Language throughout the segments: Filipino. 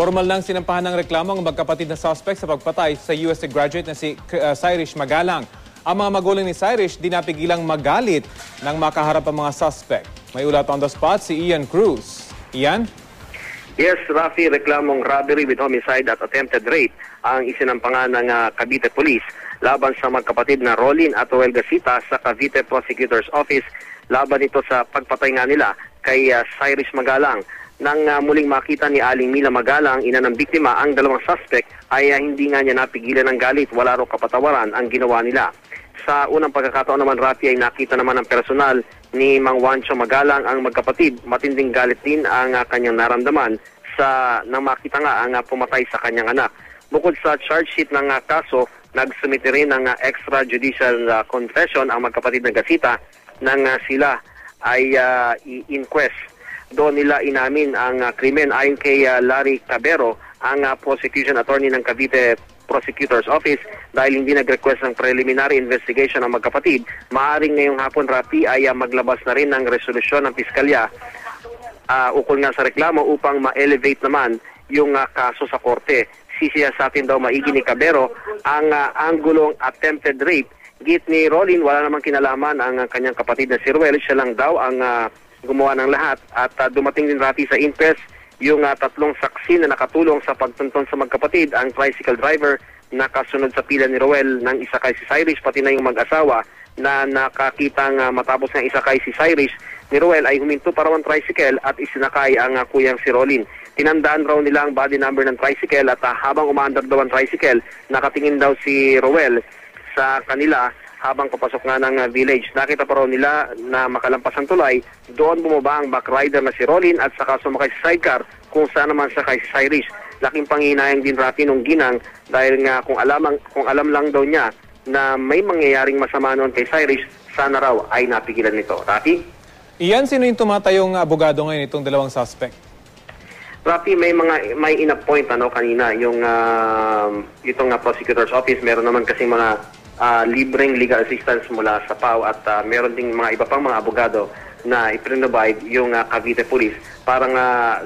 Formal nang sinampahan ng reklamo ang magkapatid na suspect sa pagpatay sa UST graduate na si Cyrus Magalang. Ang mga magulang ni Cyrus di napigilang magalit nang makaharap ang mga suspect. May ulat on the spot si Ian Cruz. Ian? Yes, Rafi, reklamong robbery with homicide at attempted rape ang isinampangan ng Cavite Police laban sa magkapatid na Rolin at Joel Gasita sa Cavite Prosecutor's Office laban ito sa pagpatay nga nila kay Cyrus Magalang. Nang muling makita ni Aling Mila Magalang, ina ng biktima, ang dalawang suspect ay hindi nga niya napigilan ng galit, wala raw kapatawaran ang ginawa nila. Sa unang pagkakataon naman, Rafi, ay nakita naman ng personal ni Mang Juancho Magalang ang magkapatid. Matinding galit din ang kanyang naramdaman nang makita nga ang pumatay sa kanyang anak. Bukod sa charge sheet ng kaso, nagsumite rin ng extrajudicial confession ang magkapatid ng Gasita nang sila ay i-inquest. Doon nila inamin ang krimen. Ayon kay Larry Cabero, ang prosecution attorney ng Cavite Prosecutor's Office, dahil hindi nag-request ng preliminary investigation ng magkapatid, maaaring ngayong hapon, Rapi, ay maglabas na rin ng resolusyon ng piskalya ukol nga sa reklamo upang ma-elevate naman yung kaso sa korte. Sisiyasatin daw maigi ni Cabero ang anggulong attempted rape. Git ni Rolin, wala namang kinalaman ang kanyang kapatid na si Ruel. Siya lang daw ang gumawa ng lahat. At dumating din, Rafi, sa inquest yung tatlong saksi na nakatulong sa pagtunton sa magkapatid, ang tricycle driver na kasunod sa pila ni Ruel nang isakay si Cyrus, pati na yung mag-asawa na nakakitang matapos ng isakay si Cyrus ni Ruel ay huminto para ang tricycle at isinakay ang kuyang si Rolin. Tinandaan raw nila ang body number ng tricycle at habang umaandar daw ang tricycle, nakatingin daw si Ruel sa kanila habang papasok nga ng village. Nakita pa raw nila na makalampas ang tulay, doon bumaba ang backrider na si Rolin at saka sumakay sa sidecar kung saan naman sakay si Cyrus. Laking panghinayang din, Rafi, nung ginang dahil nga kung alam lang daw niya na may mangyayaring masama noon kay Cyrus, sana raw ay napigilan nito. Rafi? Iyan, sino yung tumatayong abogado ngayon itong dalawang suspect? Rafi, may in-appoint kanina yung itong prosecutor's office. Meron naman kasi mga libreng legal assistance mula sa PAO at meron ding mga iba pang mga abogado na i-provide yung Cavite Police para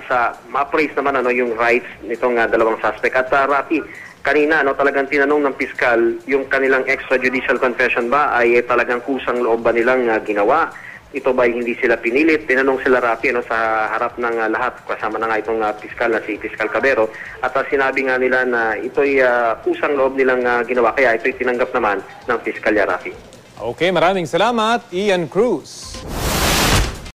sa ma-appraise naman yung rights nitong dalawang suspect. At Rafi, kanina talagang tinanong ng piskal yung kanilang extrajudicial confession ba ay talagang kusang loob ba nilang ginawa? Ito ba hindi sila pinilit? Tinanong sila, Rafi, sa harap ng lahat, kasama na nga itong piskal na si Piskal Cabero. At sinabi nga nila na ito'y kusang loob nilang ginawa, kaya ito'y tinanggap naman ng piskalya, Rafi. Okay, maraming salamat, Ian Cruz.